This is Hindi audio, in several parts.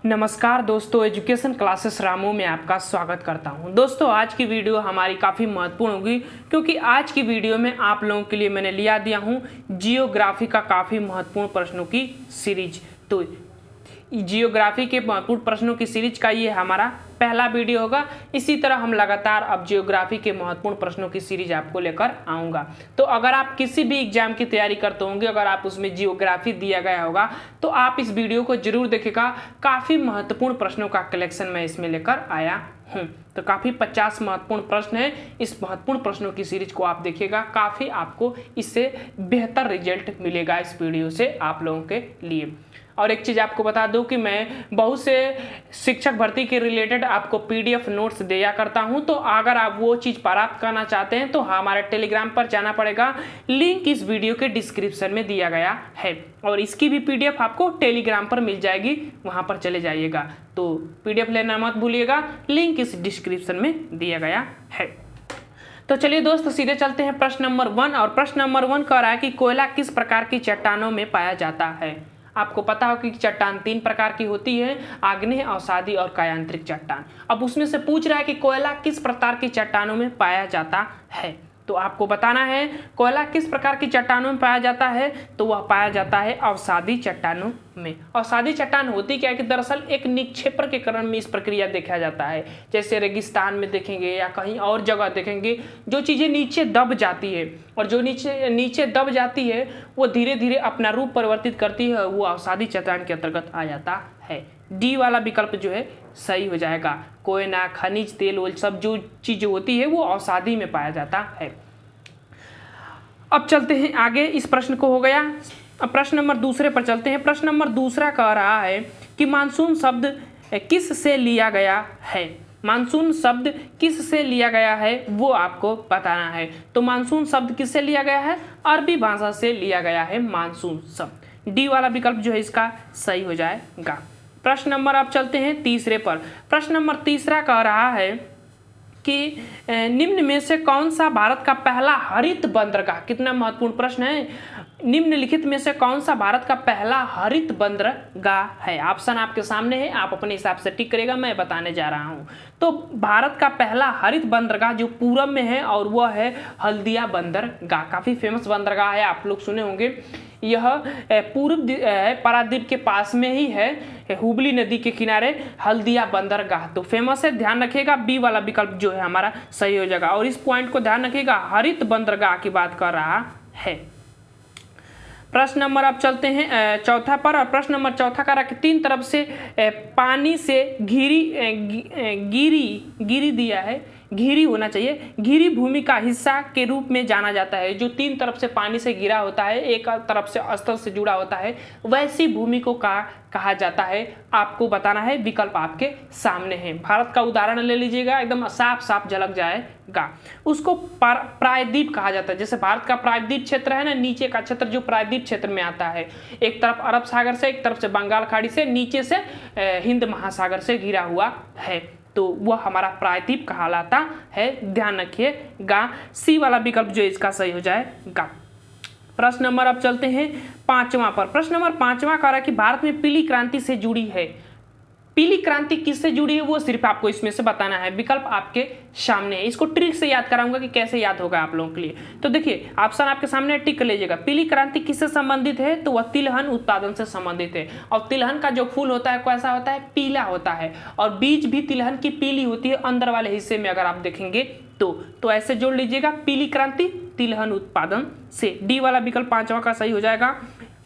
नमस्कार दोस्तों, एजुकेशन क्लासेस रामू में आपका स्वागत करता हूं। दोस्तों, आज की वीडियो हमारी काफ़ी महत्वपूर्ण होगी क्योंकि आज की वीडियो में आप लोगों के लिए मैंने लिया दिया हूं जियोग्राफी का काफ़ी महत्वपूर्ण प्रश्नों की सीरीज। तो जियोग्राफी के महत्वपूर्ण प्रश्नों की सीरीज का ये हमारा पहला वीडियो होगा। इसी तरह हम लगातार अब जियोग्राफी के महत्वपूर्ण प्रश्नों की सीरीज आपको लेकर आऊँगा। तो अगर आप किसी भी एग्जाम की तैयारी करते होंगे, अगर आप उसमें जियोग्राफी दिया गया होगा तो आप इस वीडियो को जरूर देखेगा। काफ़ी महत्वपूर्ण प्रश्नों का कलेक्शन मैं इसमें लेकर आया हूँ। तो काफ़ी 50 महत्वपूर्ण प्रश्न है। इस महत्वपूर्ण प्रश्नों की सीरीज को आप देखिएगा, काफ़ी आपको इससे बेहतर रिजल्ट मिलेगा इस वीडियो से आप लोगों के लिए। और एक चीज़ आपको बता दूं कि मैं बहुत से शिक्षक भर्ती के रिलेटेड आपको पीडीएफ नोट्स दिया करता हूं। तो अगर आप वो चीज़ प्राप्त करना चाहते हैं तो हमारे टेलीग्राम पर जाना पड़ेगा। लिंक इस वीडियो के डिस्क्रिप्शन में दिया गया है और इसकी भी पीडीएफ आपको टेलीग्राम पर मिल जाएगी, वहां पर चले जाइएगा। तो पीडीएफ लेना मत भूलिएगा, लिंक इस डिस्क्रिप्शन में दिया गया है। तो चलिए दोस्त, सीधे चलते हैं प्रश्न नंबर 1। और प्रश्न नंबर 1 कह रहा है कि कोयला किस प्रकार की चट्टानों में पाया जाता है। आपको पता हो कि चट्टान 3 प्रकार की होती है, आग्नेय, अवसादी और कायांतरिक चट्टान। अब उसमें से पूछ रहा है कि कोयला किस प्रकार की चट्टानों में पाया जाता है। तो आपको बताना है कोयला किस प्रकार की चट्टानों में पाया जाता है। तो वह पाया जाता है अवसादी चट्टानों में। अवसादी चट्टान होती क्या है कि दरअसल एक निक्षेपण के क्रम में इस प्रक्रिया देखा जाता है। जैसे रेगिस्तान में देखेंगे या कहीं और जगह देखेंगे, जो चीज़ें नीचे दब जाती है और जो नीचे दब जाती है वो धीरे धीरे अपना रूप परिवर्तित करती है, वो अवसादी चट्टान के अंतर्गत आ जाता है। डी वाला विकल्प जो है सही हो जाएगा। कोयला, खनिज, तेल वोल सब जो चीज़ होती है वो अवसादी में पाया जाता है। अब चलते हैं आगे, इस प्रश्न को हो गया। अब प्रश्न नंबर दूसरे पर चलते हैं। प्रश्न नंबर दूसरा कह रहा है कि मानसून शब्द किस से लिया गया है। मानसून शब्द किस से लिया गया है वो आपको बताना है। तो मानसून शब्द किससे लिया गया है? अरबी भाषा से लिया गया है मानसून शब्द। डी वाला विकल्प जो है इसका सही हो जाएगा। प्रश्न नंबर अब चलते हैं तीसरे पर। प्रश्न नंबर तीसरा कह रहा है कि निम्न में से कौन सा भारत का पहला हरित बंदरगाह, कितना महत्वपूर्ण प्रश्न है, निम्नलिखित में से कौन सा भारत का पहला हरित बंदरगाह है। ऑप्शन आपके सामने है, आप अपने हिसाब से टिक करेगा, मैं बताने जा रहा हूं। तो भारत का पहला हरित बंदरगाह जो पूरब में है और वह है हल्दिया बंदरगाह। काफ़ी फेमस बंदरगाह है, आप लोग सुने होंगे। यह पूर्व पारादीप के पास में ही है, हुबली नदी के किनारे हल्दिया बंदरगाह। तो फेमस है, ध्यान रखिएगा। बी वाला विकल्प जो है हमारा सही हो जाएगा। और इस पॉइंट को ध्यान रखिएगा, हरित बंदरगाह की बात कर रहा है। प्रश्न नंबर अब चलते हैं चौथा पर। और प्रश्न नंबर चौथा का रख 3 तरफ से पानी से घिरी दिया है, घिरी होना चाहिए, घिरी भूमि का हिस्सा के रूप में जाना जाता है। जो 3 तरफ से पानी से घिरा होता है, एक तरफ से स्थल से जुड़ा होता है, वैसी भूमि को कहा जाता है। आपको बताना है, विकल्प आपके सामने है। भारत का उदाहरण ले लीजिएगा, एकदम साफ साफ झलक जाएगा। उसको प्रायद्वीप कहा जाता है। जैसे भारत का प्रायद्वीप क्षेत्र है ना, नीचे का क्षेत्र जो प्रायद्वीप क्षेत्र में आता है, एक तरफ अरब सागर से, एक तरफ से बंगाल खाड़ी से, नीचे से हिंद महासागर से घिरा हुआ है, तो वह हमारा प्रायद्वीप कहलाता है। ध्यान रखिएगा। सी वाला विकल्प जो इसका सही हो जाएगा। प्रश्न नंबर अब चलते हैं 5वां पर। प्रश्न नंबर 5वां कह रहा है कि भारत में पीली क्रांति से जुड़ी है। पीली क्रांति किससे जुड़ी है वो सिर्फ आपको इसमें से बताना है। विकल्प आपके सामने है। इसको ट्रिक से याद कराऊंगा कि कैसे याद होगा आप लोगों के लिए। तो देखिए, ऑप्शन आपके सामने, टिक कर लीजिएगा। पीली क्रांति किससे संबंधित है? तो वह तिलहन उत्पादन से संबंधित है। और तिलहन का जो फूल होता है कैसा होता है? पीला होता है। और बीज भी तिलहन की पीली होती है अंदर वाले हिस्से में, अगर आप देखेंगे तो ऐसे जोड़ लीजिएगा, पीली क्रांति तिलहन उत्पादन से। डी वाला विकल्प 5वां का सही हो जाएगा।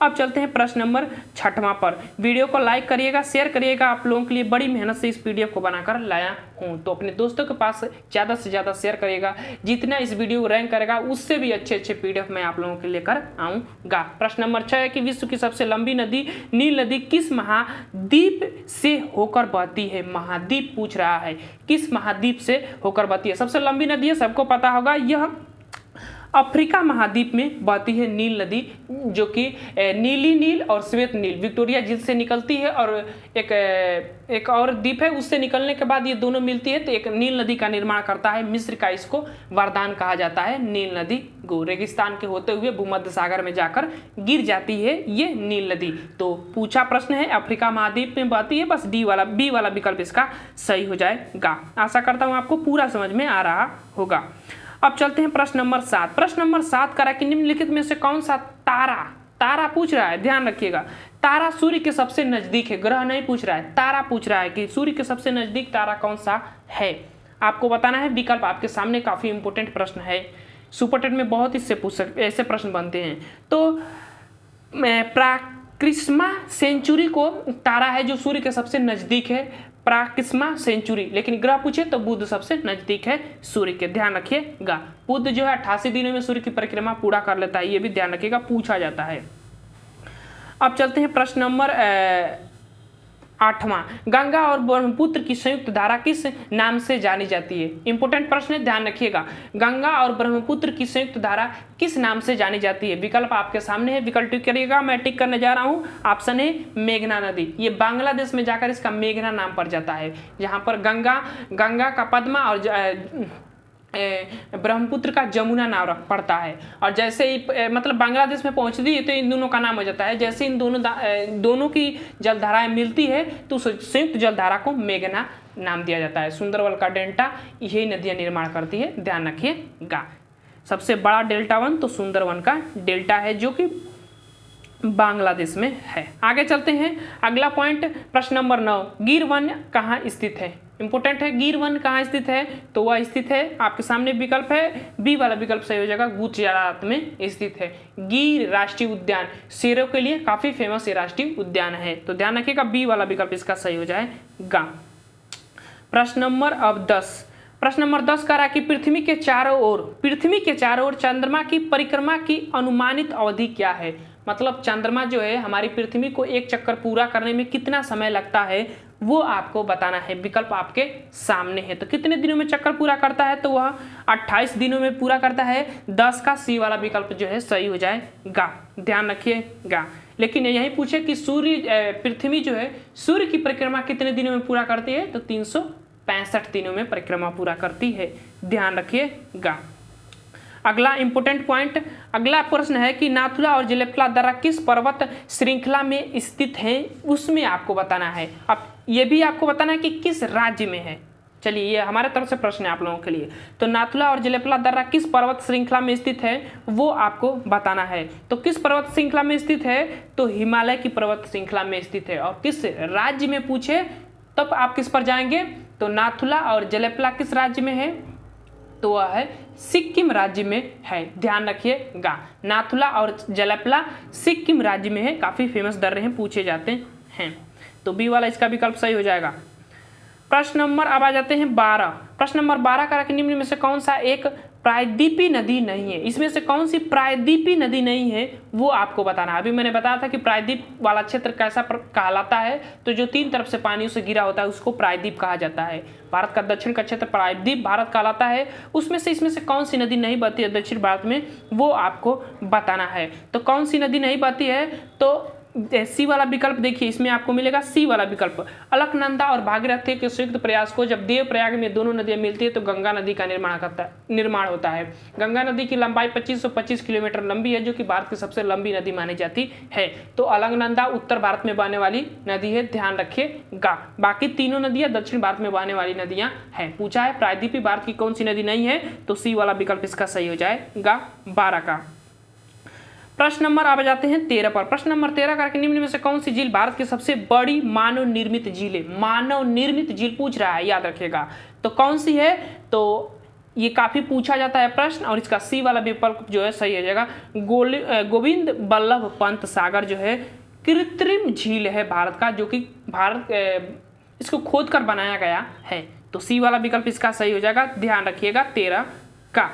अब चलते हैं प्रश्न नंबर 6वां पर। वीडियो को लाइक करिएगा, शेयर करिएगा। आप लोगों के लिए बड़ी मेहनत से इस पीडीएफ को बनाकर लाया हूं, तो अपने दोस्तों के पास ज़्यादा से ज़्यादा शेयर करिएगा। जितना इस वीडियो को रैंक करेगा उससे भी अच्छे पीडीएफ मैं आप लोगों के लिए लेकर आऊँगा। प्रश्न नंबर 6 है कि विश्व की सबसे लंबी नदी नील नदी किस महाद्वीप से होकर बहती है। महाद्वीप पूछ रहा है, किस महाद्वीप से होकर बहती है। सबसे लंबी नदी है, सबको पता होगा, यह अफ्रीका महाद्वीप में बहती है नील नदी, जो कि नीली नील और श्वेत नील विक्टोरिया झील से निकलती है, और एक और द्वीप है उससे निकलने के बाद ये दोनों मिलती है तो एक नील नदी का निर्माण करता है। मिस्र का इसको वरदान कहा जाता है। नील नदी गो रेगिस्तान के होते हुए भूमध्य सागर में जाकर गिर जाती है ये नील नदी। तो पूछा प्रश्न है अफ्रीका महाद्वीप में बहती है, बस बी वाला विकल्प इसका सही हो जाएगा। आशा करता हूँ आपको पूरा समझ में आ रहा होगा। अब चलते हैं प्रश्न नंबर 7। प्रश्न नंबर 7 कह रहा है कि निम्नलिखित में से कौन सा तारा पूछ रहा है, ध्यान रखिएगा। तारा सूर्य के सबसे नजदीक है, ग्रह नहीं पूछ रहा है, तारा पूछ रहा है कि सूर्य के सबसे नजदीक तारा कौन सा है। आपको बताना है विकल्प आपके सामने। काफी इंपोर्टेंट प्रश्न है, सुपर में बहुत इससे ऐसे प्रश्न बनते हैं। तो प्राक्रिस्मा सेंचुरी को तारा है जो सूर्य के सबसे नजदीक है, प्राक्रिस्मा सेंचुरी। लेकिन ग्रह पूछे तो बुध सबसे नजदीक है सूर्य के, ध्यान रखिएगा। बुध जो है 88 दिनों में सूर्य की परिक्रमा पूरा कर लेता है, ये भी ध्यान रखिएगा, पूछा जाता है। अब चलते हैं प्रश्न नंबर 8वां। गंगा और ब्रह्मपुत्र की संयुक्त धारा किस नाम से जानी जाती है। इंपोर्टेंट प्रश्न है, ध्यान रखिएगा। गंगा और ब्रह्मपुत्र की संयुक्त धारा किस नाम से जानी जाती है। विकल्प आपके सामने है, विकल्प टिक करिएगा, मैं टिक करने जा रहा हूं। ऑप्शन है मेघना नदी। ये बांग्लादेश में जाकर इसका मेघना नाम पड़ जाता है, जहां पर गंगा का पद्मा और ब्रह्मपुत्र का जमुना नाम पड़ता है। और जैसे ही मतलब बांग्लादेश में पहुंचती है तो इन दोनों का नाम हो जाता है। जैसे इन दोनों की जलधाराएं मिलती है तो संयुक्त जलधारा को मेघना नाम दिया जाता है। सुंदरबन का डेल्टा यही नदियां निर्माण करती है, ध्यान रखिएगा। सबसे बड़ा डेल्टा 1 तो सुंदरबन का डेल्टा है जो कि बांग्लादेश में है। आगे चलते हैं, अगला पॉइंट प्रश्न नंबर 9। गिर वन कहाँ स्थित है। इंपोर्टेंट है, गिर वन कहाँ स्थित है, तो वह स्थित है आपके सामने विकल्प है, बी वाला विकल्प सही हो जाएगा, गुजरात में स्थित है। गिर राष्ट्रीय उद्यान शेरों के लिए काफी फेमस ये राष्ट्रीय उद्यान है, तो ध्यान रखिएगा बी वाला विकल्प इसका सही हो जाएगा। प्रश्न नंबर अब 10। प्रश्न नंबर 10 कह रहा है कि पृथ्वी के चारों ओर चंद्रमा की परिक्रमा की अनुमानित अवधि क्या है। मतलब चंद्रमा जो है हमारी पृथ्वी को एक चक्कर पूरा करने में कितना समय लगता है वो आपको बताना है। विकल्प आपके सामने है। तो कितने दिनों में चक्कर पूरा करता है, तो वह 28 दिनों में पूरा करता है। 10 का सी वाला विकल्प जो है सही हो जाएगा, ध्यान रखिएगा। लेकिन यही पूछे कि पृथ्वी जो है सूर्य की परिक्रमा कितने दिनों में पूरा करती है, तो 365 दिनों में परिक्रमा पूरा करती है, ध्यान रखिएगा। अगला इंपोर्टेंट पॉइंट, अगला प्रश्न है कि नाथुला और जलेपला दर्रा किस पर्वत श्रृंखला में स्थित है, उसमें आपको बताना है। अब ये भी आपको बताना है कि किस राज्य में है। चलिए ये हमारे तरफ से प्रश्न है आप लोगों के लिए। तो नाथुला और जलेपला दर्रा किस पर्वत श्रृंखला में स्थित है वो आपको बताना है। तो किस पर्वत श्रृंखला में स्थित है, तो हिमालय की पर्वत श्रृंखला में स्थित है। और किस राज्य में पूछे तब आप किस पर जाएंगे, तो नाथुला और जलेपला किस राज्य में है, तो वह है सिक्किम राज्य में है, ध्यान रखिएगा। नाथुला और जलेपला सिक्किम राज्य में है, काफी फेमस दर्रे हैं, पूछे जाते हैं। तो बी वाला इसका विकल्प सही हो जाएगा। प्रश्न नंबर अब आ जाते हैं 12। प्रश्न नंबर 12 का निम्न में से कौन सा एक प्रायद्वीपीय नदी नहीं है। इसमें से कौन सी प्रायद्वीपीय नदी नहीं है वो आपको बताना है। अभी मैंने बताया था कि प्रायद्वीप वाला क्षेत्र कैसा कहलाता है, तो जो 3 तरफ से पानी उसे घिरा होता है उसको प्रायद्वीप कहा जाता है। भारत का दक्षिण का क्षेत्र प्रायद्वीप भारत कहलाता है। उसमें से इसमें से कौन सी नदी नहीं बहती है दक्षिण भारत में, वो आपको बताना है। तो कौन सी नदी नहीं बहती है, तो सी वाला विकल्प देखिए, इसमें आपको मिलेगा सी वाला विकल्प। अलकनंदा और भागीरथी के संयुक्त प्रयास को जब देवप्रयाग में दोनों नदियां मिलती है तो गंगा नदी का निर्माण होता है। गंगा नदी की लंबाई 2525 किलोमीटर लंबी है, जो कि भारत की सबसे लंबी नदी मानी जाती है। तो अलकनंदा उत्तर भारत में बहने वाली नदी है, ध्यान रखिएगा। बाकी तीनों नदियां दक्षिण भारत में बहने वाली नदियां हैं। पूछा है प्रायद्वीपीय भारत की कौन सी नदी नहीं है, तो सी वाला विकल्प इसका सही हो जाएगा 12 का। प्रश्न नंबर आ जाते हैं 13 पर। प्रश्न नंबर 13 करके निम्न में से कौन सी झील भारत की सबसे बड़ी मानव निर्मित झील है। मानव निर्मित झील पूछ रहा है, याद रखिएगा। तो कौन सी है, तो ये काफी पूछा जाता है प्रश्न, और इसका सी वाला विकल्प जो है सही हो जाएगा। गोविंद बल्लभ पंत सागर जो है कृत्रिम झील है भारत का, जो कि इसको खोद कर बनाया गया है। तो सी वाला विकल्प इसका सही हो जाएगा, ध्यान रखिएगा 13 का।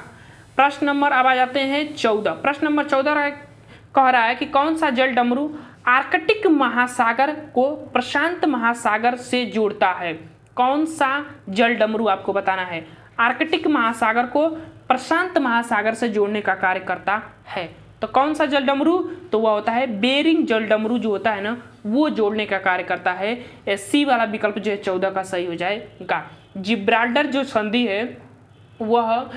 प्रश्न नंबर अब आ जाते हैं 14। प्रश्न नंबर 14 कह रहा है कि कौन सा जल डमरू आर्कटिक महासागर को प्रशांत महासागर से जोड़ता है। कौन सा जल डमरू आपको बताना है। आर्कटिक महासागर को प्रशांत महासागर से जोड़ने का कार्य करता है। तो कौन सा जल डमरू? तो वह होता है बेरिंग जल डमरू जो होता है ना, वो जोड़ने का कार्य करता है। सी वाला विकल्प जो है 14 का सही हो जाएगा। जिब्राल्टर जो संधि है वह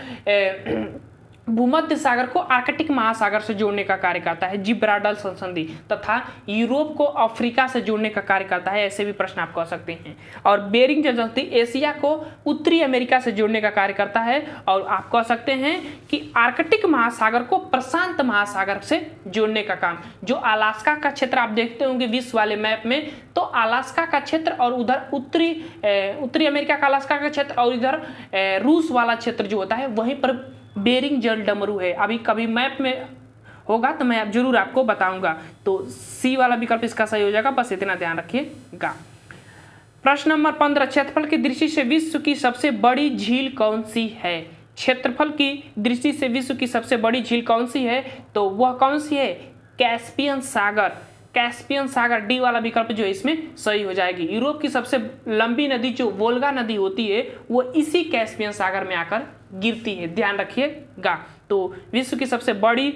भूमध्य सागर को आर्कटिक महासागर से जोड़ने का कार्य करता है, जिब्राल्टर संधि, तथा यूरोप को अफ्रीका से जोड़ने का कार्य करता है। ऐसे भी प्रश्न आप कह सकते हैं। और बेरिंग जल संधि एशिया को उत्तरी अमेरिका से जोड़ने का कार्य करता है। और आप कह सकते हैं कि आर्कटिक महासागर को प्रशांत महासागर से जोड़ने का काम, जो अलास्का का क्षेत्र आप देखते होंगे विश्व वाले मैप में, तो अलास्का का क्षेत्र और उधर उत्तरी अमेरिका का अलास्का का क्षेत्र और इधर रूस वाला क्षेत्र जो होता है वहीं पर बेरिंग जल डमरू है। अभी कभी मैप में होगा तो मैं जरूर आपको बताऊंगा। तो सी वाला विकल्प इसका सही हो जाएगा, बस इतना ध्यान रखिएगा। प्रश्न नंबर 15, क्षेत्रफल की दृष्टि से विश्व की सबसे बड़ी झील कौन सी है? क्षेत्रफल की दृष्टि से विश्व की सबसे बड़ी झील कौन सी है? तो वह कौन सी है? कैस्पियन सागर। कैस्पियन सागर, डी वाला विकल्प जो है इसमें सही हो जाएगी। यूरोप की सबसे लंबी नदी जो वोल्गा नदी होती है वो इसी कैस्पियन सागर में आकर गिरती है, ध्यान रखिएगा। तो विश्व की सबसे बड़ी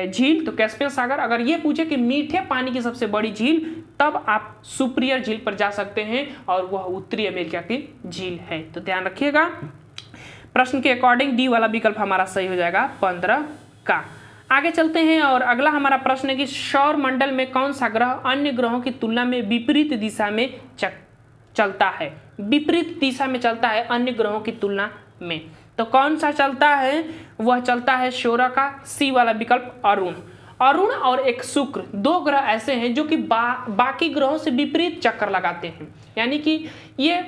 झील तो कैस्पियन सागर। अगर ये पूछे कि मीठे पानी की सबसे बड़ी झील, तब आप सुपीरियर झील पर जा सकते हैं और वह उत्तरी अमेरिका की झील है। तो ध्यान रखिएगा, प्रश्न के अकॉर्डिंग डी वाला विकल्प हमारा सही हो जाएगा 15 का। आगे चलते हैं और अगला हमारा प्रश्न है कि सौर मंडल में कौन सा ग्रह अन्य ग्रहों की तुलना में विपरीत दिशा में चलता है? विपरीत दिशा में चलता है अन्य ग्रहों की तुलना में। तो कौन सा चलता है? वह चलता है सौर का सी वाला विकल्प अरुण। अरुण और एक शुक्र, दो ग्रह ऐसे हैं जो कि बाकी ग्रहों से विपरीत चक्कर लगाते हैं। यानी कि ये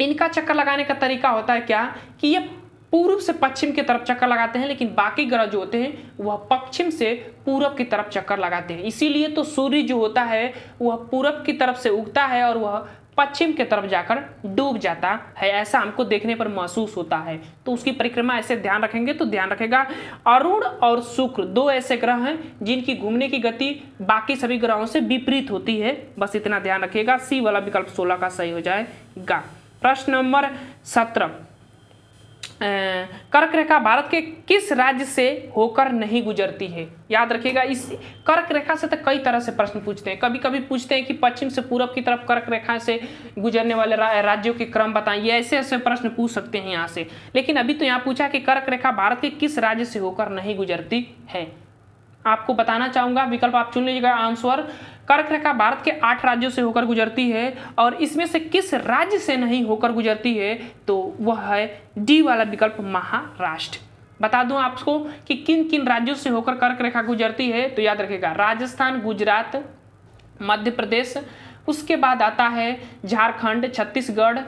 इनका चक्कर लगाने का तरीका होता है क्या कि ये पूर्व से पश्चिम की तरफ चक्कर लगाते हैं, लेकिन बाकी ग्रह जो होते हैं वह पश्चिम से पूरब की तरफ चक्कर लगाते हैं। इसीलिए तो सूर्य जो होता है वह पूरब की तरफ से उगता है और वह पश्चिम की तरफ जाकर डूब जाता है, ऐसा हमको देखने पर महसूस होता है। तो उसकी परिक्रमा ऐसे ध्यान रखेंगे तो ध्यान रखेगा अरुण और शुक्र दो ऐसे ग्रह हैं जिनकी घूमने की गति बाकी सभी ग्रहों से विपरीत होती है, बस इतना ध्यान रखिएगा। सी वाला विकल्प 16 का सही हो जाएगा। प्रश्न नंबर 17, कर्क रेखा भारत के किस राज्य से होकर नहीं गुजरती है? याद रखिएगा, इस कर्क रेखा से तो कई तरह से प्रश्न पूछते हैं। कभी कभी पूछते हैं कि पश्चिम से पूरब की तरफ कर्क रेखा से गुजरने वाले राज्यों के क्रम बताइए, ऐसे ऐसे प्रश्न पूछ सकते हैं यहाँ से। लेकिन अभी तो यहाँ पूछा कि कर्क रेखा भारत के किस राज्य से होकर नहीं गुजरती है। आपको बताना चाहूंगा, विकल्प आप चुन लीजिएगा आंसर। कर्क रेखा भारत के 8 राज्यों से होकर गुजरती है और इसमें से किस राज्य से नहीं होकर गुजरती है? तो वह है डी वाला विकल्प महाराष्ट्र। बता दूं आपको कि किन किन राज्यों से होकर कर्क रेखा गुजरती है, तो याद रखिएगा राजस्थान, गुजरात, मध्य प्रदेश, उसके बाद आता है झारखंड, छत्तीसगढ़,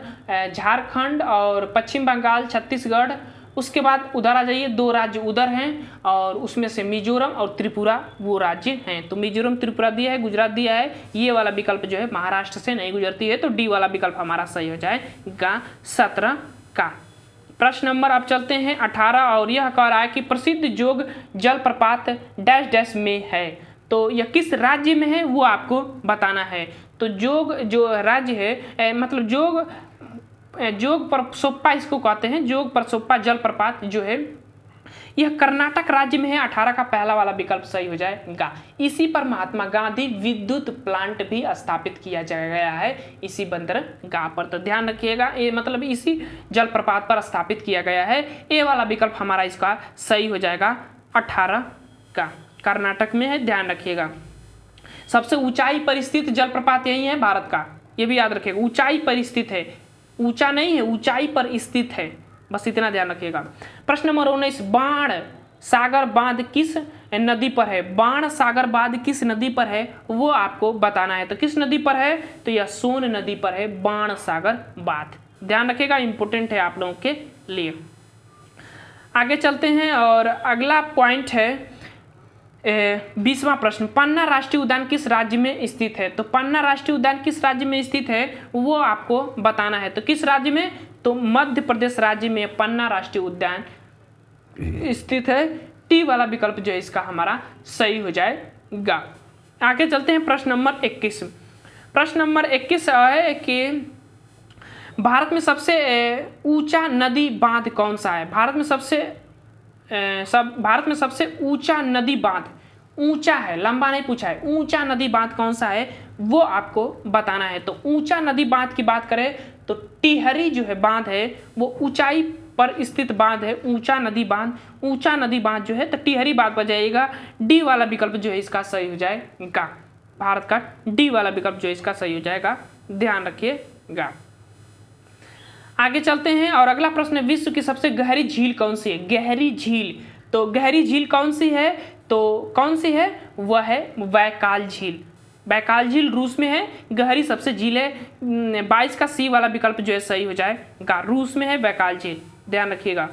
झारखंड और पश्चिम बंगाल, छत्तीसगढ़। उसके बाद उधर आ जाइए, 2 राज्य उधर हैं और उसमें से मिजोरम और त्रिपुरा वो राज्य हैं। तो मिजोरम, त्रिपुरा दिया है, गुजरात दिया है, ये वाला विकल्प जो है महाराष्ट्र से नहीं गुजरती है। तो डी वाला विकल्प हमारा सही हो जाएगा 17 का। प्रश्न नंबर अब चलते हैं 18 और यह कह रहा है कि प्रसिद्ध जोग जलप्रपात डैश डैश में है। तो यह किस राज्य में है वो आपको बताना है। तो जोग जो राज्य है, मतलब जोग परसोप्पा इसको कहते हैं, जोग परसोप्पा जलप्रपात जो है यह कर्नाटक राज्य में है। 18 का पहला वाला विकल्प सही हो जाएगा। इसी पर महात्मा गांधी विद्युत प्लांट भी स्थापित किया गया है, इसी बंदरगाह पर। तो ध्यान रखिएगा, ये मतलब इसी जलप्रपात पर स्थापित किया गया है। ए वाला विकल्प हमारा इसका सही हो जाएगा 18 का, कर्नाटक में है, ध्यान रखिएगा। सबसे ऊंचाई पर स्थित जलप्रपात यही है भारत का, ये भी याद रखिएगा। ऊंचाई पर स्थित है, ऊंचा नहीं है, ऊंचाई पर स्थित है, बस इतना ध्यान रखिएगा। प्रश्न नंबर 19, बाण सागर बांध किस नदी पर है? बाण सागर बांध किस नदी पर है वो आपको बताना है। तो किस नदी पर है? तो यह सोन नदी पर है बाण सागर बांध, ध्यान रखिएगा, इंपोर्टेंट है आप लोगों के लिए। आगे चलते हैं और अगला पॉइंट है 20वां प्रश्न, पन्ना राष्ट्रीय उद्यान किस राज्य में स्थित है? तो पन्ना राष्ट्रीय उद्यान किस राज्य में स्थित है वो आपको बताना है। तो किस राज्य में? तो मध्य प्रदेश राज्य में पन्ना राष्ट्रीय उद्यान स्थित है। टी वाला विकल्प जो है इसका हमारा सही हो जाएगा। आगे चलते हैं प्रश्न नंबर 21। प्रश्न नंबर 21 है कि भारत में सबसे ऊंचा नदी बांध कौन सा है? भारत में सबसे सब भारत में सबसे ऊंचा नदी बांध, ऊंचा है, लंबा नहीं पूछा है, ऊंचा नदी बांध कौन सा है वो आपको बताना है। तो ऊंचा नदी बांध की बात करें तो टिहरी जो है बांध है वो ऊंचाई पर स्थित बांध है, ऊंचा नदी बांध, ऊंचा नदी बांध जो है तो टिहरी बांध पर जाएगा। डी वाला विकल्प जो है इसका सही हो जाएगा, भारत का डी वाला विकल्प जो है इसका सही हो जाएगा, ध्यान रखिएगा। आगे चलते हैं और अगला प्रश्न है, विश्व की सबसे गहरी झील कौन सी है? गहरी झील, तो गहरी झील कौन सी है? तो कौन सी है? वह है बैकाल झील। बैकाल झील रूस में है, गहरी सबसे झील है। 22 का सी वाला विकल्प जो है सही हो जाएगा, रूस में है बैकाल झील, ध्यान रखिएगा।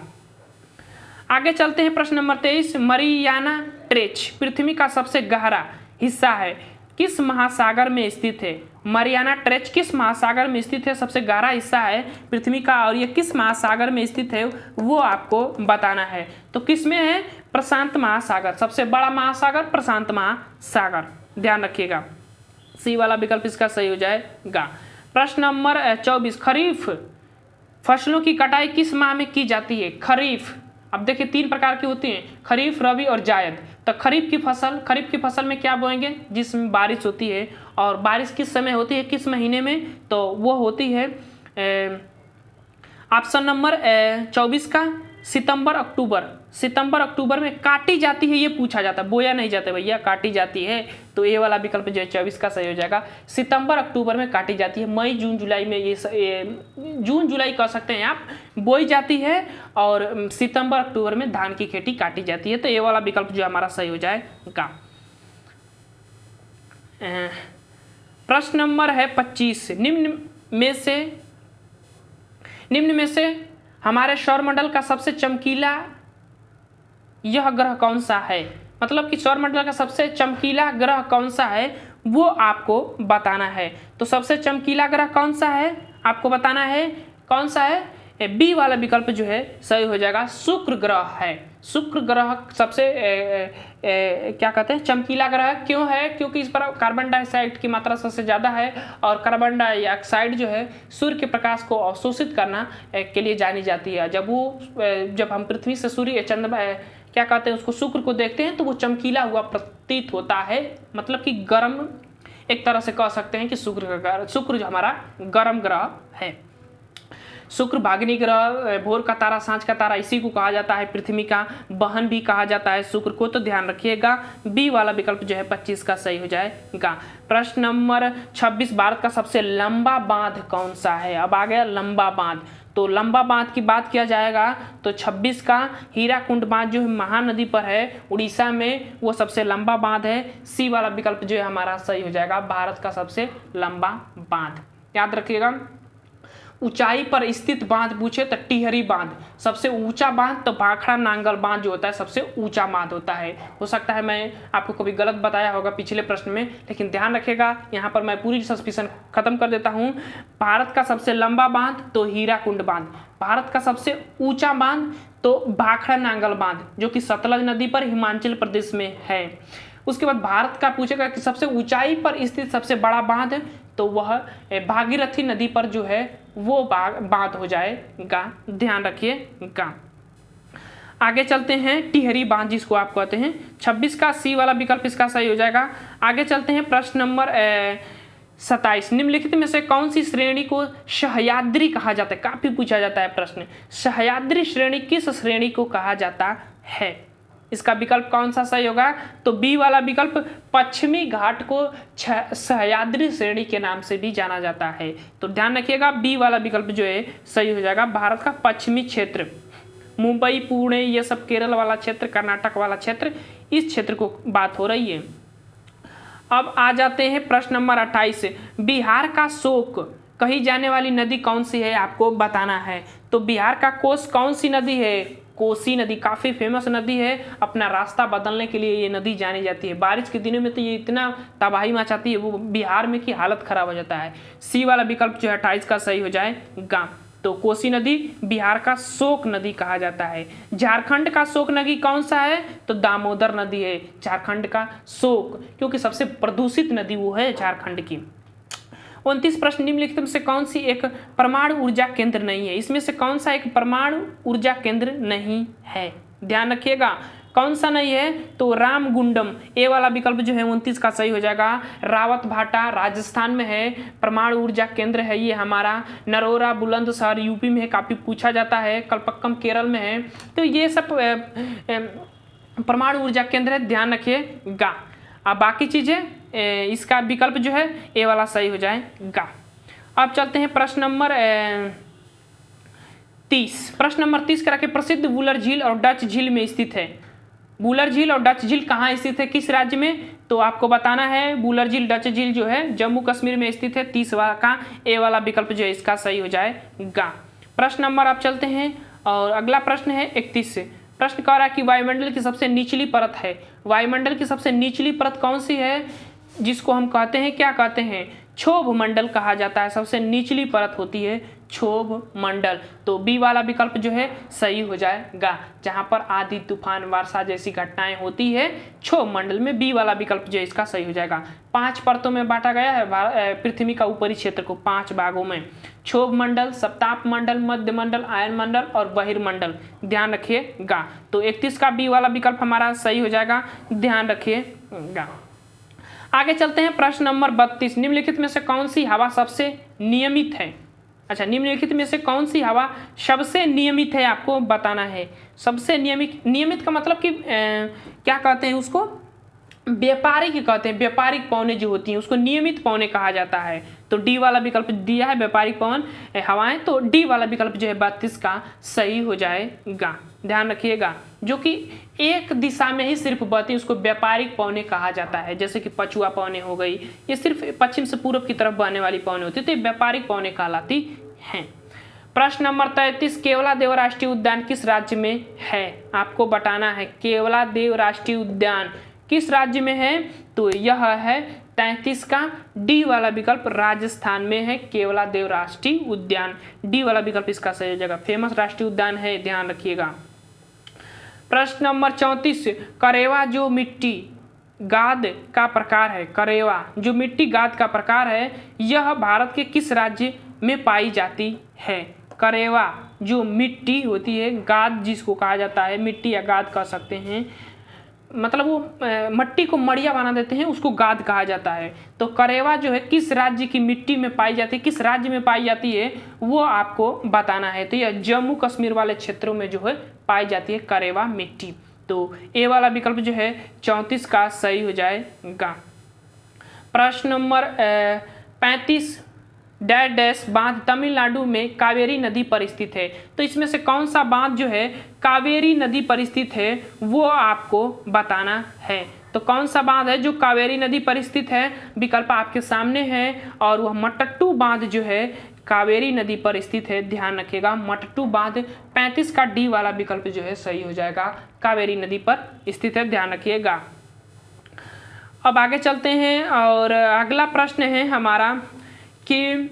आगे चलते हैं प्रश्न नंबर 23, मरियाना ट्रेंच पृथ्वी का सबसे गहरा हिस्सा है, किस महासागर में स्थित है? मरियाना ट्रेंच किस महासागर में स्थित है? सबसे गहरा हिस्सा है पृथ्वी का और ये किस महासागर में स्थित है वो आपको बताना है। तो किस में है? प्रशांत महासागर, सबसे बड़ा महासागर प्रशांत महासागर, ध्यान रखिएगा, सी वाला विकल्प इसका सही हो जाएगा। प्रश्न नंबर 24, खरीफ फसलों की कटाई किस माह में की जाती है? खरीफ, अब देखिए 3 प्रकार की होती हैं, खरीफ, रबी और जायद। तो खरीफ की फसल में क्या बोएंगे? जिसमें बारिश होती है, और बारिश किस समय होती है, किस महीने में? तो वो होती है ऑप्शन नंबर 24 का सितंबर अक्टूबर में काटी जाती है, ये पूछा जाता है, बोया नहीं जाता भैया, काटी जाती है। तो ये वाला विकल्प जो है 24 का सही हो जाएगा, सितंबर अक्टूबर में काटी जाती है। मई जून जुलाई में जून जुलाई कह सकते हैं आप, बोई जाती है, और सितंबर अक्टूबर में धान की खेती काटी जाती है। तो ये वाला विकल्प जो हमारा सही हो जाएगा। प्रश्न नंबर है 25, निम्न में से हमारे सौरमंडल का सबसे चमकीला यह ग्रह कौन सा है? मतलब कि सौरमंडल का सबसे चमकीला ग्रह कौन सा है वो आपको बताना है। तो सबसे चमकीला ग्रह कौन सा है आपको बताना है, कौन सा है? बी वाला विकल्प जो है सही हो जाएगा, शुक्र ग्रह है। शुक्र ग्रह सबसे क्या कहते हैं, चमकीला ग्रह क्यों है? क्योंकि इस पर कार्बन डाइऑक्साइड की मात्रा सबसे ज़्यादा है, और कार्बन डाइऑक्साइड जो है सूर्य के प्रकाश को अवशोषित करना के लिए जानी जाती है। जब हम पृथ्वी से सूर्य चंद्रमा क्या कहते हैं उसको, शुक्र को देखते हैं तो वो चमकीला हुआ प्रतीत होता है, मतलब कि गर्म, एक तरह से कह सकते हैं कि शुक्र जो हमारा गर्म ग्रह है। शुक्र भाग्नि ग्रह, भोर का तारा, सांझ का तारा, इसी को कहा जाता है, पृथ्वी का बहन भी कहा जाता है शुक्र को। तो ध्यान रखिएगा, बी वाला विकल्प जो है 25 का सही हो जाएगा। प्रश्न नंबर 26, भारत का सबसे लंबा बांध कौन सा है? अब आ गया लंबा बांध। तो लंबा बांध की बात किया जाएगा तो 26 का हीराकुंड बांध जो है महानदी पर है उड़ीसा में, वो सबसे लंबा बांध है। सी वाला विकल्प जो है हमारा सही हो जाएगा, भारत का सबसे लंबा बांध। याद रखिएगा, ऊंचाई पर स्थित बांध पूछे तो टिहरी बांध सबसे ऊंचा बांध, तो भाखड़ा नांगल बांध जो होता है सबसे ऊंचा बांध होता है। हो सकता है मैं आपको कभी गलत बताया होगा पिछले प्रश्न में, लेकिन ध्यान रखिएगा, यहाँ पर मैं पूरी सस्पिशन खत्म कर देता हूँ। भारत का सबसे लंबा बांध तो हीराकुंड बांध, भारत का सबसे ऊंचा बांध तो भाखड़ा नांगल बांध जो कि सतलज नदी पर हिमाचल प्रदेश में है। उसके बाद भारत का पूछेगा कि सबसे ऊंचाई पर स्थित सबसे बड़ा बांध, तो वह भागीरथी नदी पर जो है वो बांध हो जाएगा, ध्यान रखिएगा। आगे चलते हैं, टिहरी बांध जिसको आप कहते हैं, 26 का सी वाला विकल्प इसका सही हो जाएगा। आगे चलते हैं, प्रश्न नंबर 27, निम्नलिखित में से कौन सी श्रेणी को सह्याद्री कहा जाता है? काफी पूछा जाता है प्रश्न, सह्याद्री श्रेणी किस श्रेणी को कहा जाता है? इसका विकल्प कौन सा सही होगा? तो बी वाला विकल्प, पश्चिमी घाट को सह्याद्री श्रेणी के नाम से भी जाना जाता है। तो ध्यान रखिएगा, बी वाला विकल्प जो है सही हो जाएगा, भारत का पश्चिमी क्षेत्र, मुंबई, पुणे, ये सब केरल वाला क्षेत्र, कर्नाटक वाला क्षेत्र, इस क्षेत्र को बात हो रही है। अब आ जाते हैं प्रश्न नंबर 28, बिहार का शोक कही जाने वाली नदी कौन सी है आपको बताना है। तो बिहार का कोस कौन सी नदी है? कोसी नदी, काफ़ी फेमस नदी है, अपना रास्ता बदलने के लिए ये नदी जानी जाती है। बारिश के दिनों में तो ये इतना तबाही मचाती है वो बिहार में कि हालत खराब हो जाता है। सी वाला विकल्प जो है 28 का सही हो जाएगा। तो कोसी नदी बिहार का शोक नदी कहा जाता है। झारखंड का शोक नदी कौन सा है? तो दामोदर नदी है झारखंड का शोक, क्योंकि सबसे प्रदूषित नदी वो है झारखंड की। 29 प्रश्न, निम्नलिखित में से कौन सी एक परमाणु ऊर्जा केंद्र नहीं है? इसमें से कौन सा एक परमाणु ऊर्जा केंद्र नहीं है? ध्यान रखिएगा। कौन सा नहीं है, तो रामगुंडम, ए वाला विकल्प जो है 29 का सही हो जाएगा। रावत भाटा राजस्थान में है, परमाणु ऊर्जा केंद्र है ये हमारा। नरोरा बुलंदशहर यूपी में है, काफ़ी पूछा जाता है। कल्पक्कम केरल में है। तो ये सब परमाणु ऊर्जा केंद्र है, ध्यान रखिएगा। अब बाकी चीज़ें इसका विकल्प जो है ए वाला सही हो जाएगा। अब चलते हैं प्रश्न नंबर 30। प्रश्न नंबर 30 करा के प्रसिद्ध वुलर झील और डच झील में स्थित है। वुलर झील और डच झील कहाँ स्थित है, किस राज्य में, तो आपको बताना है। वुलर झील डच झील जो है जम्मू कश्मीर में स्थित है। 30 का ए वाला विकल्प जो है इसका सही हो जाएगा। प्रश्न नंबर आप चलते हैं और अगला प्रश्न है 31 से। प्रश्न कह रहा है कि वायुमंडल की सबसे निचली परत है। वायुमंडल की सबसे निचली परत कौन सी है, जिसको हम कहते हैं, क्या कहते हैं, क्षोभ मंडल कहा जाता है। सबसे निचली परत होती है क्षोभ मंडल। तो बी वाला विकल्प जो है सही हो जाएगा। जहां पर आंधी तूफान वर्षा जैसी घटनाएं होती है क्षोभ मंडल में, बी वाला विकल्प जो है इसका सही हो जाएगा। 5 परतों में बांटा गया है पृथ्वी का ऊपरी क्षेत्र को, 5 भागों में। क्षोभ मंडल, सप्ताप मंडल, मध्य मंडल, आयन मंडल और बहिर्मंडल, ध्यान रखिएगा। तो 31 का बी वाला विकल्प हमारा सही हो जाएगा, ध्यान रखिएगा। आगे चलते हैं प्रश्न नंबर 32। निम्नलिखित में से कौन सी हवा सबसे नियमित है। अच्छा, निम्नलिखित में से कौन सी हवा सबसे नियमित है, आपको बताना है। सबसे नियमित का मतलब कि क्या कहते हैं उसको, व्यापारिक कहते हैं। व्यापारिक पवनें जो होती हैं उसको नियमित पवनें कहा जाता है। तो डी वाला विकल्प दिया है व्यापारिक पवन हवाएं, तो डी वाला विकल्प जो है 32 का सही हो जाएगा, ध्यान रखिएगा। जो कि एक दिशा में ही सिर्फ बहती है उसको व्यापारिक पवनें कहा जाता है। जैसे कि पछुआ पवनें हो गई, ये सिर्फ पश्चिम से पूर्व की तरफ बहने वाली पवनें होती है, तो ये व्यापारिक पवनें कहलाती हैं। प्रश्न नंबर 33। केवलादेव राष्ट्रीय उद्यान किस राज्य में है, आपको बताना है। केवलादेव राष्ट्रीय उद्यान किस राज्य में है, तो यह है 33 का डी वाला विकल्प राजस्थान में है। केवलादेव राष्ट्रीय उद्यान, डी वाला विकल्प इसका सही हो जाएगा। फेमस राष्ट्रीय उद्यान है, ध्यान रखिएगा। प्रश्न नंबर 34। करेवा जो मिट्टी गाद का प्रकार है, करेवा जो मिट्टी गाद का प्रकार है, यह भारत के किस राज्य में पाई जाती है। करेवा जो मिट्टी होती है, गाद जिसको कहा जाता है, मिट्टी या गाद कह सकते हैं, मतलब वो मट्टी को मड़िया बना देते हैं, उसको गाद कहा जाता है। तो करेवा जो है किस राज्य की मिट्टी में पाई जाती है, किस राज्य में पाई जाती है, वो आपको बताना है। तो यह जम्मू कश्मीर वाले क्षेत्रों में जो है पाई जाती है करेवा मिट्टी। तो ए वाला विकल्प जो है 34 का सही हो जाएगा। प्रश्न नंबर 35। डैश डैश बांध तमिलनाडु में कावेरी नदी पर स्थित है। तो इसमें से कौन सा बांध जो है कावेरी नदी पर स्थित है, वो आपको बताना है। तो कौन सा बांध है जो कावेरी नदी पर स्थित है, विकल्प आपके सामने है। और वह मट्टू बांध जो है कावेरी नदी पर स्थित है, ध्यान रखिएगा। मट्टू बांध 35 का डी वाला विकल्प जो है सही हो जाएगा, कावेरी नदी पर स्थित है, ध्यान रखिएगा। अब आगे चलते हैं और अगला प्रश्न है हमारा कि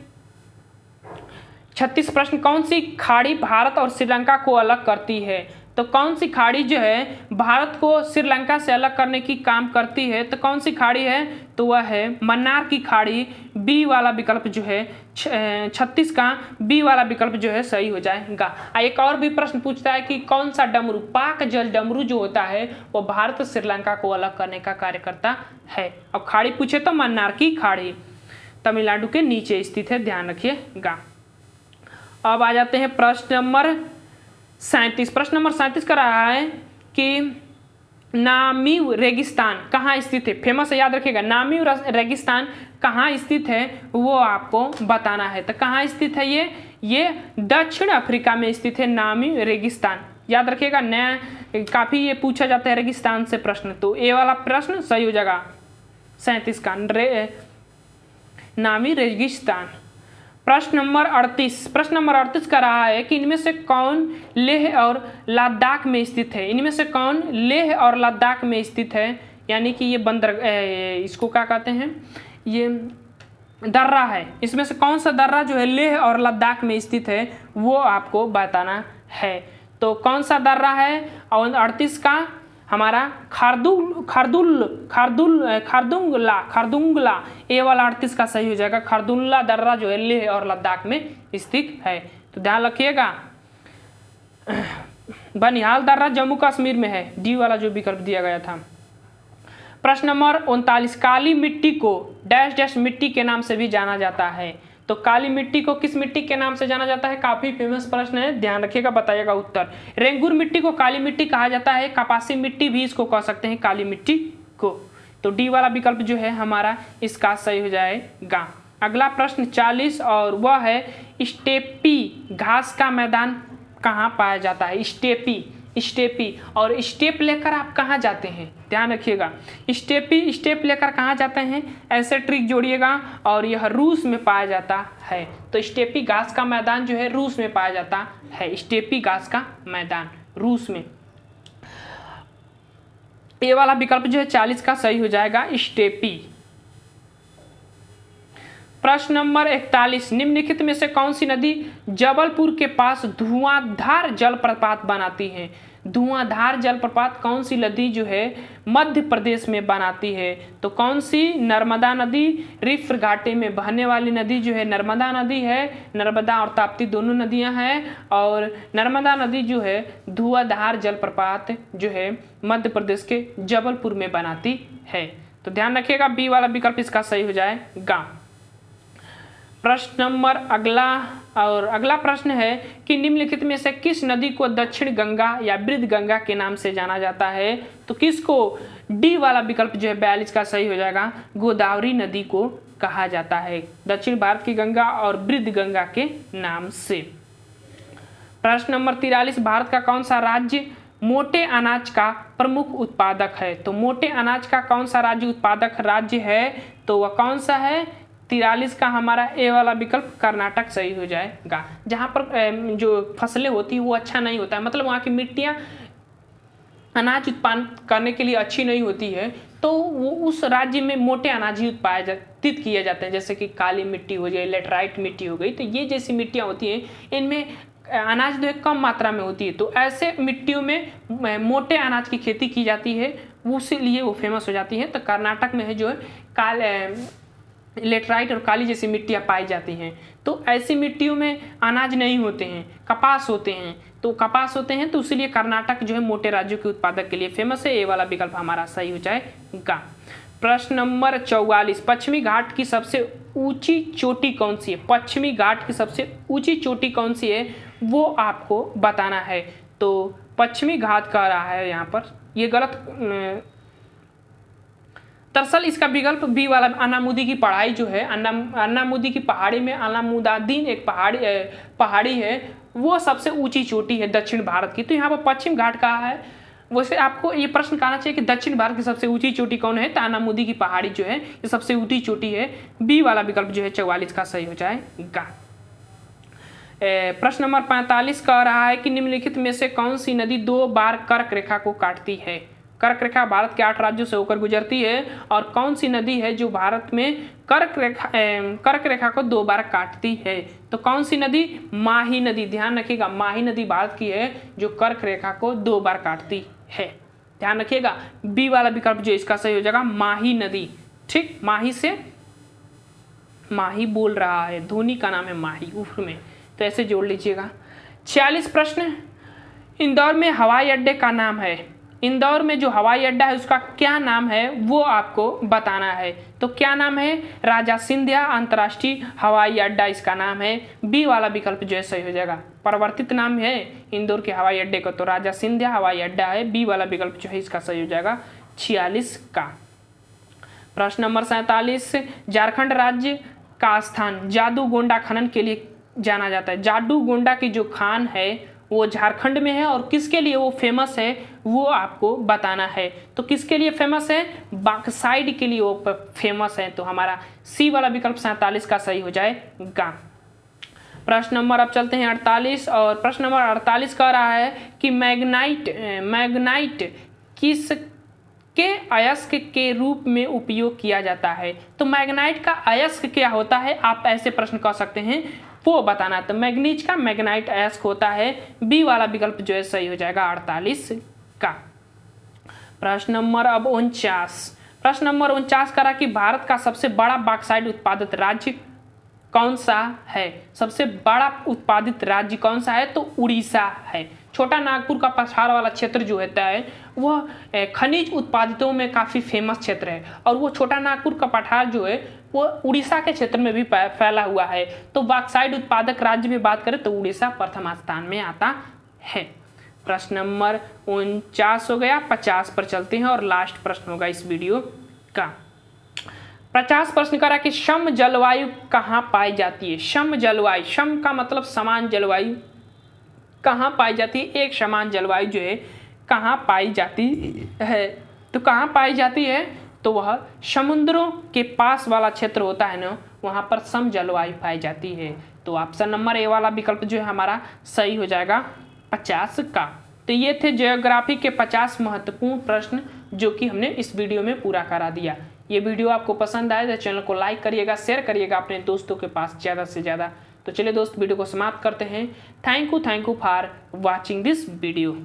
36 प्रश्न। कौन सी खाड़ी भारत और श्रीलंका को अलग करती है। तो कौन सी खाड़ी जो है भारत को श्रीलंका से अलग करने की काम करती है, तो कौन सी खाड़ी है, तो वह है मन्नार की खाड़ी। बी वाला विकल्प जो है 36 का बी वाला विकल्प जो है सही हो जाएगा। एक और भी प्रश्न पूछता है कि कौन सा डमरू, पाक जल डमरू जो होता है वो भारत और श्रीलंका को अलग करने का कार्य करता है। और खाड़ी पूछे तो मन्नार की खाड़ी तमिलनाडु के नीचे स्थित है, ध्यान रखिएगा। अब आ जाते हैं प्रश्न नंबर 37। प्रश्न नंबर 37 का रहा है कि नामीव रेगिस्तान कहाँ स्थित है। फेमस है, याद रखिएगा। नामीव रेगिस्तान कहाँ स्थित है वो आपको बताना है। तो कहाँ स्थित है ये दक्षिण अफ्रीका में स्थित है नामीव रेगिस्तान, याद रखिएगा। नया काफ़ी ये पूछा जाता है रेगिस्तान से प्रश्न, तो ए वाला प्रश्न सही हो जाएगा 37 का नामी रेगिस्तान। प्रश्न नंबर 38। प्रश्न नंबर 38 का रहा है कि इनमें से कौन लेह और लद्दाख में स्थित है। इनमें से कौन लेह और लद्दाख में स्थित है, यानी कि ये बंदर इसको क्या कहते हैं, ये दर्रा है। इसमें से कौन सा दर्रा जो है लेह और लद्दाख में स्थित है वो आपको बताना है। तो कौन सा दर्रा है, और 38 का हमारा खारदुंगला ए वाला 38 का सही हो जाएगा। खारदुंगला दर्रा जो है लेह और लद्दाख में स्थित है, तो ध्यान रखिएगा। बनिहाल दर्रा जम्मू कश्मीर में है, डी वाला जो विकल्प दिया गया था। प्रश्न नंबर 39, काली मिट्टी को डैश डैश मिट्टी के नाम से भी जाना जाता है। तो काली मिट्टी को किस मिट्टी के नाम से जाना जाता है? काफी फेमस प्रश्न है, ध्यान रखिएगा, बताइएगा उत्तर। रेंगुर मिट्टी को काली मिट्टी कहा जाता है, कपासी मिट्टी भी इसको कह सकते हैं काली मिट्टी को। तो डी वाला विकल्प जो है हमारा इसका सही हो जाएगा। अगला प्रश्न 40 और वह है स्टेपी घास का मैदान कहाँ पाया जाता है? स्टेपी और स्टेप लेकर आप कहाँ जाते हैं? ध्यान रखिएगा, स्टेप लेकर कहाँ जाते हैं, ऐसे ट्रिक जोड़िएगा। और यह रूस में पाया जाता है। तो स्टेपी घास का मैदान जो है रूस में पाया जाता है। स्टेपी घास का मैदान रूस में। ये वाला विकल्प जो है 40 का सही हो जाएगा, स्टेपी। प्रश्न नंबर 41, निम्नलिखित में से कौन सी नदी जबलपुर के पास धुआंधार जलप्रपात बनाती है? धुआंधार जलप्रपात कौन सी नदी जो है मध्य प्रदेश में बनाती है? तो कौन सी? नर्मदा नदी। रिफ्र घाटी में बहने वाली नदी जो है नर्मदा नदी है। नर्मदा और ताप्ती दोनों नदियां हैं। और नर्मदा नदी जो है धुआंधार जलप्रपात जो है मध्य प्रदेश के जबलपुर में बनाती है। तो ध्यान रखिएगा, बी वाला विकल्प इसका सही हो जाएगा। प्रश्न नंबर अगला प्रश्न है कि निम्नलिखित में से किस नदी को दक्षिण गंगा या वृद्ध गंगा के नाम से जाना जाता है? तो किसको? डी वाला विकल्प जो है 42 का सही हो जाएगा, गोदावरी नदी को कहा जाता है दक्षिण भारत की गंगा और वृद्ध गंगा के नाम से। प्रश्न नंबर 43, भारत का कौन सा राज्य मोटे अनाज का प्रमुख उत्पादक है? तो मोटे अनाज का कौन सा राज्य उत्पादक राज्य है? तो वह कौन सा है? 43 का हमारा ए वाला विकल्प कर्नाटक सही हो जाएगा। जहाँ पर जो फसलें होती है वो अच्छा नहीं होता है, मतलब वहाँ की मिट्टियाँ अनाज उत्पादन करने के लिए अच्छी नहीं होती है, तो वो उस राज्य में मोटे अनाज ही उत्पादित किए जाते हैं। जैसे कि काली मिट्टी हो गई, लेटराइट मिट्टी हो गई, तो ये जैसी मिट्टियाँ होती हैं इनमें अनाज जो है कम मात्रा में होती है। तो ऐसे मिट्टियों में मोटे अनाज की खेती की जाती है, उसीलिए वो फेमस हो जाती है। तो कर्नाटक में है जो है लेटराइट और काली जैसी मिट्टियाँ पाई जाती हैं। तो ऐसी मिट्टियों में अनाज नहीं होते हैं, कपास होते हैं। तो कपास होते हैं तो इसीलिए कर्नाटक जो है मोटे राज्यों के उत्पादक के लिए फेमस है। ये वाला विकल्प हमारा सही हो जाएगा। प्रश्न नंबर 44, पश्चिमी घाट की सबसे ऊंची चोटी कौन सी है? पश्चिमी घाट की सबसे ऊंची चोटी कौन सी है वो आपको बताना है। तो पश्चिमी घाट कह रहा है यहाँ पर, ये गलत। दरअसल इसका विकल्प बी वाला अनामुदी की पहाड़ी जो है, अनामुदी की पहाड़ी में अलामुद्दीन एक पहाड़ी है, वो सबसे ऊंची चोटी है दक्षिण भारत की। तो यहाँ पर पश्चिम घाट कहा है। वैसे आपको ये प्रश्न कहना चाहिए कि दक्षिण भारत की सबसे ऊंची चोटी कौन है? तो अनामुदी की पहाड़ी जो है ये सबसे ऊंची चोटी है। बी वाला विकल्प जो है 44 का सही हो जाएगा। प्रश्न नंबर 45 कह रहा है कि निम्नलिखित में से कौन सी नदी 2 बार कर्क रेखा को काटती है? कर्क रेखा भारत के 8 राज्यों से होकर गुजरती है। और कौन सी नदी है जो भारत में कर्क रेखा को 2 बार काटती है? तो कौन सी नदी? माही नदी। ध्यान रखिएगा, माही नदी भारत की है जो कर्क रेखा को 2 बार काटती है। ध्यान रखिएगा, बी वाला विकल्प जो इसका सही हो जाएगा, माही नदी। ठीक, माही से माही बोल रहा है, धोनी का नाम है माही उर्फ में, तो ऐसे जोड़ लीजिएगा। 46 प्रश्न, इंदौर में हवाई अड्डे का नाम है। इंदौर में जो हवाई अड्डा है उसका क्या नाम है वो आपको बताना है। तो क्या नाम है? राजा सिंधिया अंतर्राष्ट्रीय हवाई अड्डा इसका नाम है। बी वाला विकल्प जो है सही हो जाएगा। परिवर्तित नाम है इंदौर के हवाई अड्डे का, तो राजा सिंधिया हवाई अड्डा है। बी वाला विकल्प जो है इसका सही हो जाएगा 46 का। प्रश्न नंबर 47, झारखंड राज्य का स्थान जादू गोंडा खनन के लिए जाना जाता है। जादू गोंडा की जो खान है वो झारखंड में है, और किसके लिए वो फेमस है वो आपको बताना है। तो किसके लिए फेमस है? बॉक्साइट के लिए वो फेमस है। तो हमारा सी वाला विकल्प 47 का सही हो जाएगा। प्रश्न नंबर अब चलते हैं 48, और प्रश्न नंबर 48 कह रहा है कि मैग्नाइट किस के अयस्क के रूप में उपयोग किया जाता है? तो मैग्नाइट का अयस्क क्या होता है, आप ऐसे प्रश्न कर सकते हैं, वो बताना। तो मैग्नीज का मैग्नाइट अयस्क होता है। बी वाला विकल्प जो है सही हो जाएगा 48 का। प्रश्न नंबर अब 49, प्रश्न नंबर 49 करा कि भारत का सबसे बड़ा बॉक्साइट उत्पादित राज्य कौन सा है? सबसे बड़ा उत्पादित राज्य कौन सा है? तो उड़ीसा है। छोटा नागपुर का पठार वाला क्षेत्र जो होता है वह खनिज उत्पादितों में काफ़ी फेमस क्षेत्र है, और वो छोटा नागपुर का पठार जो है वो उड़ीसा के क्षेत्र में भी फैला हुआ है। तो बॉक्साइट उत्पादक राज्य में बात करें तो उड़ीसा प्रथम स्थान में आता है। प्रश्न नंबर 49 हो गया। 50 पर चलते हैं और लास्ट प्रश्न होगा इस वीडियो का। 50 प्रश्न करा कि सम जलवायु कहाँ पाई जाती है। सम जलवायु, सम का मतलब समान जलवायु, कहाँ पाई जाती है, एक समान जलवायु जो है कहाँ पाई जाती है। तो कहाँ पाई जाती है, तो वह समुद्रों के पास वाला क्षेत्र होता है ना, वहाँ पर सम जलवायु पाई जाती है। तो ऑप्शन नंबर ए वाला विकल्प जो है हमारा सही हो जाएगा 50 का। तो ये थे ज्योग्राफी के 50 महत्वपूर्ण प्रश्न जो कि हमने इस वीडियो में पूरा करा दिया। ये वीडियो आपको पसंद आए तो चैनल को लाइक करिएगा, शेयर करिएगा अपने दोस्तों के पास ज़्यादा से ज़्यादा। तो चलिए दोस्त वीडियो को समाप्त करते हैं। Thank you for watching this video.